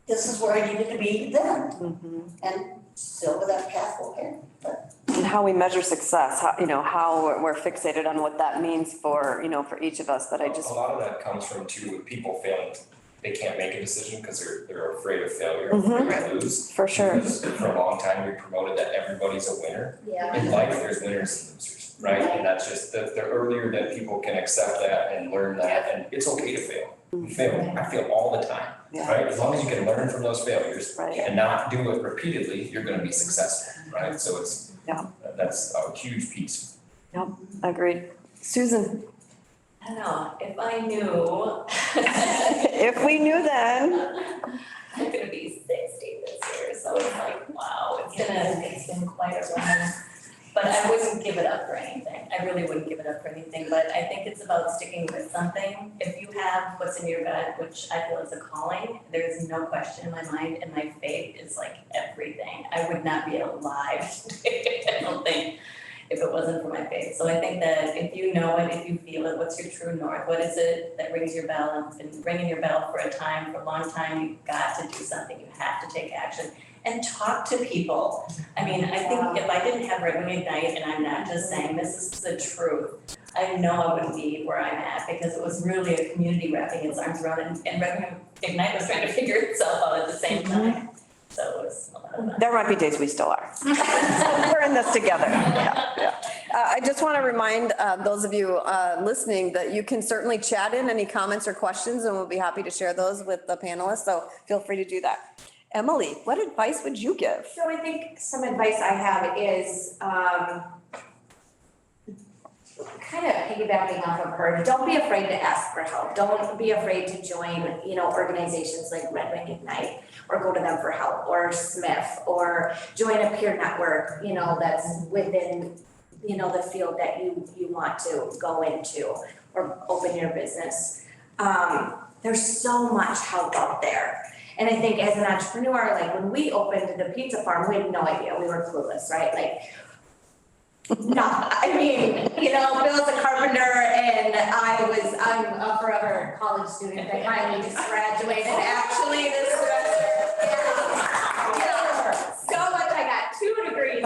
this is where I needed to be then, and still with that path okay. But and how we measure success, how we're fixated on what that means for, for each of us. But I just, A lot of that comes from with people failing. They can't make a decision because they're afraid of failure, Mhm. afraid to lose. for sure. Because for a long time, we promoted that everybody's a winner. Yeah. In life, there's winners and losers, right? And that's just the earlier that people can accept that and learn that, and it's okay to fail. We fail, I fail all the time, Yeah. right? As long as you can learn from those failures Right. and not do it repeatedly, you're gonna be successful, right? So Yeah. that's a huge piece. Agreed. Susan, I don't know, if I knew if we knew then. I'm gonna be 60 this year, so it's like, wow, it's been quite a run. But I wouldn't give it up for anything. I really wouldn't give it up for anything, but I think it's about sticking with something. If you have what's in your gut, which I feel is a calling, there's no question in my mind, and my faith is like everything. I would not be alive, I don't think, if it wasn't for my faith. So I think that if you know it, if you feel it, what's your true north? What is it that rings your bell? It's been ringing your bell for a long time. You've got to do something. You have to take action and talk to people. I mean, I think if I didn't have Red Wing Ignite, and I'm not just saying this is the truth, I know I wouldn't be where I'm at, because it was really a community wrapping its arms around it, and Red Wing Ignite was trying to figure itself out at the same time. So it was a lot of fun. There might be days we still are. We're in this together. Yeah. I just want to remind those of you listening that you can certainly chat in any comments or questions, and we'll be happy to share those with the panelists. So feel free to do that. Emily, what advice would you give? So I think some advice I have is, kind of piggybacking off of her, don't be afraid to ask for help. Don't be afraid to join, organizations like Red Wing Ignite, or go to them for help, or Smith, or join a peer network, that's within, the field that you want to go into or open your business. There's so much help out there. And I think as an entrepreneur, like when we opened the pizza farm, we had no idea, we were clueless, right? Like, no, I mean, you know, Bill's a carpenter and I'm a forever college student. I finally just graduated actually this semester. Yeah. You know, so much, I got 2 degrees.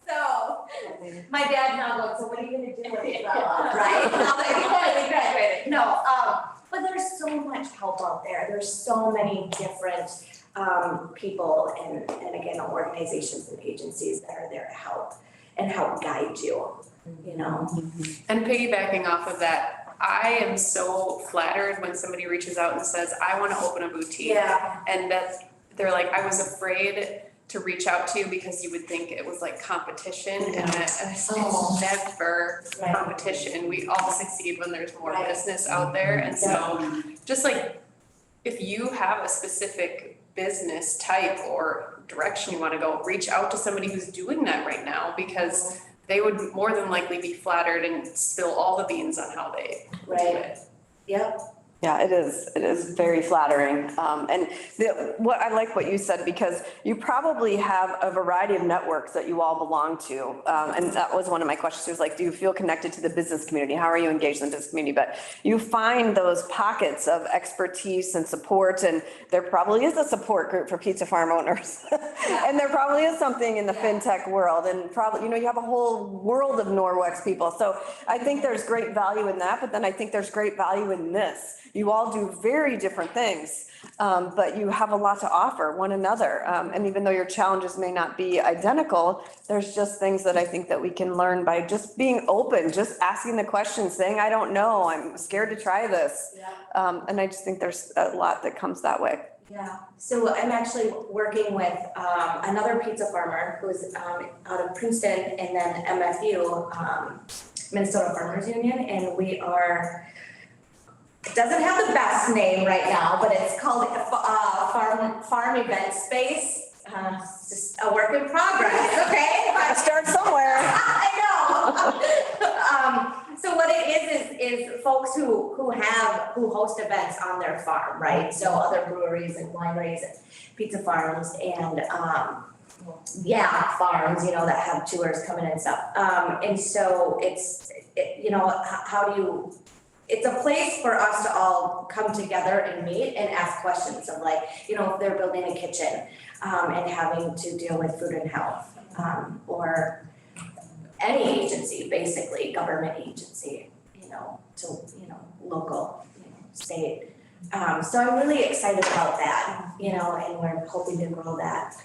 So, my dad now goes, so what are you gonna do when you grow up, right? Now that you finally graduated. No, but there's so much help out there. There's so many different people and again, organizations and agencies that are there to help and help guide you, you know? And piggybacking off of that, I am so flattered when somebody reaches out and says, I want to open a boutique. Yeah. And they're like, I was afraid to reach out to you because you would think it was like competition and it's never Right. competition. We all succeed when there's more Right. business out there. And so just like, if you have a specific business type or direction you want to go, reach out to somebody who's doing that right now because they would more than likely be flattered and spill all the beans on how they do Right. it. Yep. Yeah, it is very flattering. And what I like what you said, because you probably have a variety of networks that you all belong to. And that was one of my questions. It was like, do you feel connected to the business community? How are you engaged in the business community? But you find those pockets of expertise and support, and there probably is a support group for pizza farm owners. And there probably is something in the fintech world, and probably, you have a whole world of Norwex people. So I think there's great value in that, but then I think there's great value in this. You all do very different things, but you have a lot to offer one another. And even though your challenges may not be identical, there's just things that I think that we can learn by just being open, just asking the questions, saying, I don't know, I'm scared to try this. Yeah. And I just think there's a lot that comes that way. Yeah, so I'm actually working with another pizza farmer who's out of Princeton and then MFU, Minnesota Farmers Union, and we are, it doesn't have the best name right now, but it's called Farm Event Space. It's just a work in progress, okay? Start somewhere. I know. So what it is folks who host events on their farm, right? So other breweries and wineries and pizza farms and farms, that have tours coming and stuff. And so it's a place for us to all come together and meet and ask questions of like, if they're building a kitchen and having to deal with food and health, or any agency, basically, government agency, local, state. So I'm really excited about that, and we're hoping to grow that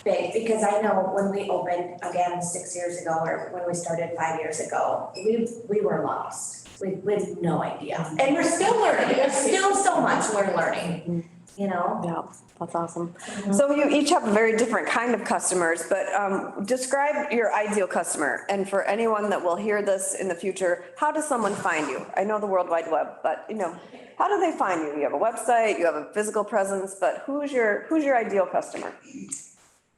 big, because I know when we opened again 6 years ago, or when we started 5 years ago, we were lost. We had no idea, and we're still learning. There's still so much we're learning, Yeah, that's awesome. So you each have a very different kind of customers, but describe your ideal customer. And for anyone that will hear this in the future, how does someone find you? I know the World Wide Web, but how do they find you? You have a website, you have a physical presence, but who's your ideal customer?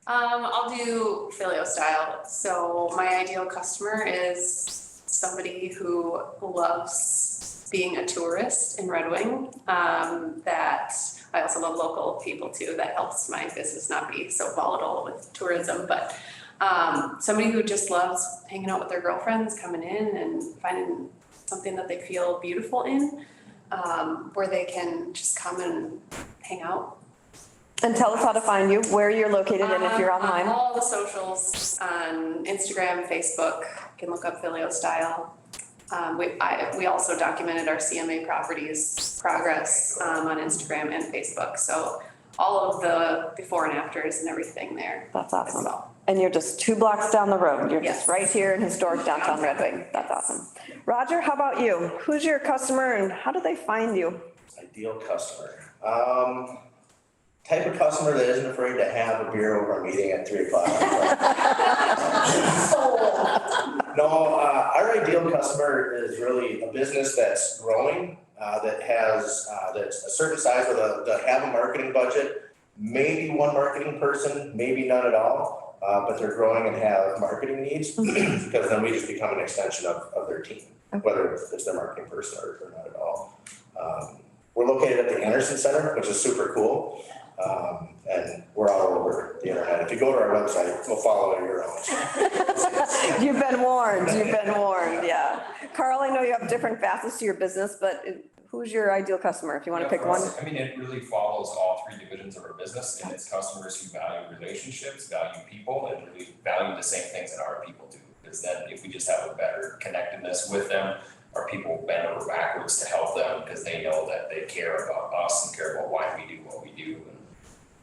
I'll do Filio style. So my ideal customer is somebody who loves being a tourist in Red Wing. That I also love local people too. That helps my business not be so volatile with tourism. But somebody who just loves hanging out with their girlfriends, coming in and finding something that they feel beautiful in, where they can just come and hang out. And tell us how to find you, where you're located, and if you're online. On all the socials, on Instagram, Facebook, you can look up Filio Style. We also documented our CMA properties progress on Instagram and Facebook. So all of the before and afters and everything there. That's as awesome. well. And you're just 2 blocks down the road. You're just Yes. right here in historic downtown Red Wing. That's awesome. Roger, how about you? Who's your customer and how do they find you? Ideal customer. Type of customer that isn't afraid to have a beer over a meeting at 3:00. No, our ideal customer is really a business that's growing, that's a certain size that have a marketing budget, maybe one marketing person, maybe none at all, but they're growing and have marketing needs because then we just become an extension of their team. whether it's their marketing person or not at all. We're located at the Anderson Center, which is super cool. And we're all over the internet. If you go to our website, we'll follow it your own. You've been warned, yeah. Carl, I know you have different facets to your business, but who's your ideal customer, if you want to Yeah, pick for one? us, I mean, it really follows all three divisions of our business, and it's customers who value relationships, value people, and really value the same things that our people do. Because then if we just have a better connectedness with them, our people bend over backwards to help them because they know that they care about us and care about why we do what we do. And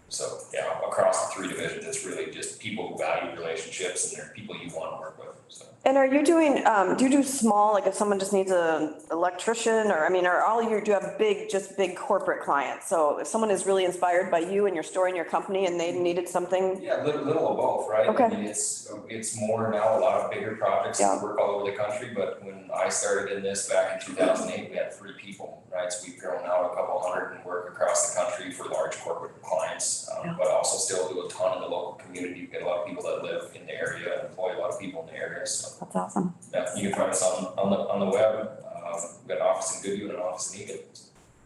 so, yeah, across the three divisions, it's really just people who value relationships and they're people you want to work with, so. And are you doing, do you do small, like if someone just needs an electrician, or, I mean, are all your, do you have just big corporate clients? So if someone is really inspired by you and your story and your company and they needed something, Yeah, little of both, right? Okay. I mean, it's more now, a lot of bigger projects that work all over the country, but when I started in this back in 2008, we had 3 people, right? So we've grown now a couple hundred and work across the country for large corporate clients, but also still do a ton in the local community. We get a lot of people that live in the area and employ a lot of people in the area, so. that's awesome. Yeah, you can find us on the web. We've got an office in Goodview and an office in Eagan.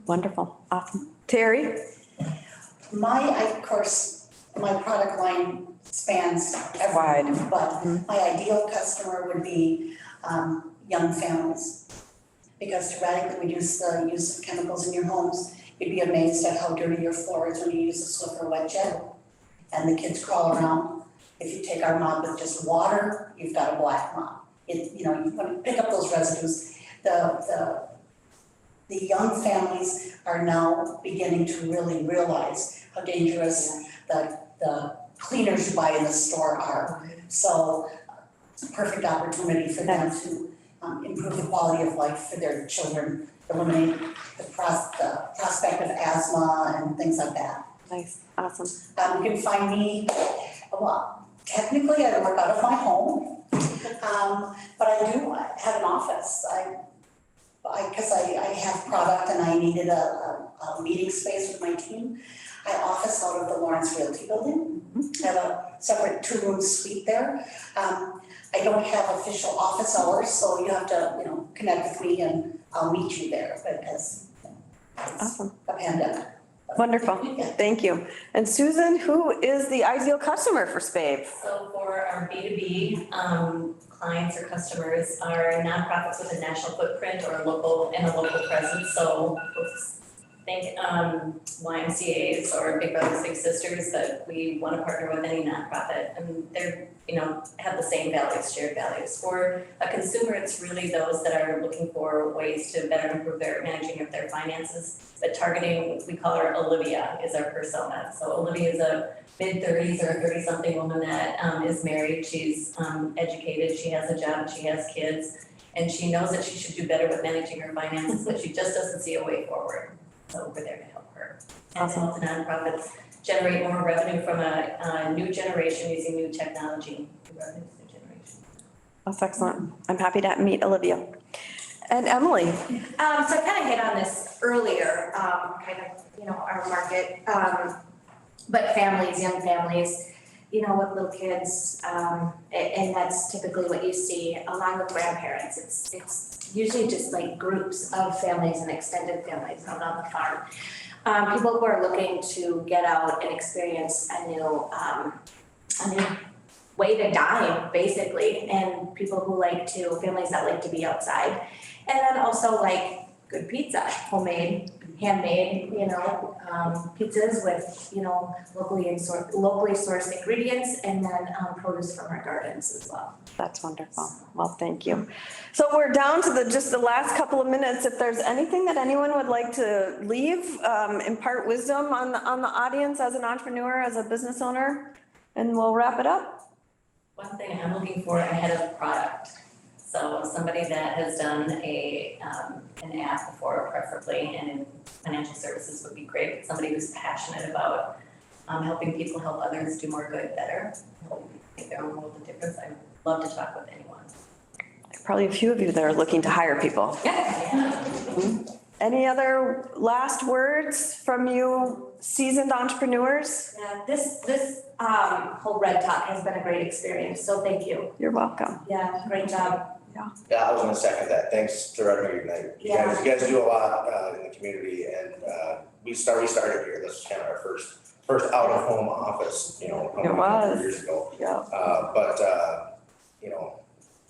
Wonderful, awesome. Terry? Of course, my product line spans Wide. everyone, but my ideal customer would be young families. Because to radically reduce the use of chemicals in your homes, you'd be amazed at how dirty your floor is when you use a Swiffer wet jet. And the kids crawl around. If you take our mop with just water, you've got a black mop. You want to pick up those residues. The young families are now beginning to really realize how dangerous the cleaners you buy in the store are. So it's a perfect opportunity for them to improve the quality of life for their children, eliminate the prospect of asthma and things like that. Nice, awesome. You can find me, well, technically I work out of my home, but I do have an office. Because I have product and I needed a meeting space with my team. I office out of the Lawrence Realty Building. I have a separate 2-room suite there. I don't have official office hours, so you have to, connect with me and I'll meet you there because it's Awesome. a pandemic. Wonderful, Yeah. thank you. And Susan, who is the ideal customer for Spave? So for our B2B clients or customers are nonprofits with a national footprint or a local presence. So think YMCA's or Big Brothers Big Sisters, that we want to partner with any nonprofit, and they're have the same values, shared values. For a consumer, it's really those that are looking for ways to better improve their managing of their finances. But targeting, we call her Olivia, is our persona. So Olivia is a mid-30s or a 30-something woman that is married. She's educated, she has a job, she has kids, and she knows that she should do better with managing her finances, but she just doesn't see a way forward. So we're there to help her. And to help the nonprofits generate more revenue from a new generation using new technology. Revenue from new generation. That's excellent. I'm happy to meet Olivia. And Emily? So I kind of hit on this earlier, our market, but families, young families, with little kids, and that's typically what you see along with grandparents. It's usually just like groups of families and extended families out on the farm. People who are looking to get out and experience a new way to dine, basically, and people who families that like to be outside. And then also like good pizza, homemade, handmade, pizzas with, locally sourced ingredients, and then produce from our gardens as well. That's wonderful. Well, thank you. So we're down to just the last couple of minutes. If there's anything that anyone would like to leave, impart wisdom on the audience as an entrepreneur, as a business owner, and we'll wrap it up. One thing I'm looking for ahead of product. So somebody that has done an app before, preferably, and in financial services would be great. Somebody who's passionate about helping people help others do more good, better, make their own world of difference. I'd love to talk with anyone. Probably a few of you that are looking to hire people. Yeah. Any other last words from you seasoned entrepreneurs? Yeah, this whole Red Talk has been a great experience, so thank you. You're welcome. Yeah, great job. Yeah, I was gonna second that. Thanks to Red Wing Ignite. You guys do a lot in the community, and we started here. This was kind of our first out of home office, you know, It was. years ago. Yeah, But you know,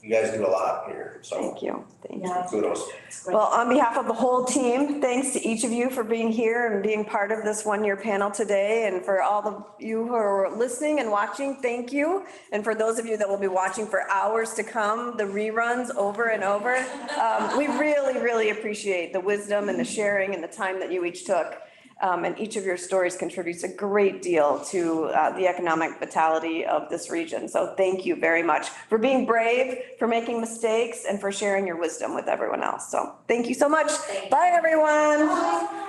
you guys do a lot here, so thank you. Thank you. Yeah, kudos. it's great. Well, on behalf of the whole team, thanks to each of you for being here and being part of this one-year panel today. And for all of you who are listening and watching, thank you. And for those of you that will be watching for hours to come, the reruns over and over, we really, really appreciate the wisdom and the sharing and the time that you each took. And each of your stories contributes a great deal to the economic vitality of this region. So thank you very much for being brave, for making mistakes, and for sharing your wisdom with everyone else. So thank you so much. Thank you. Bye, everyone.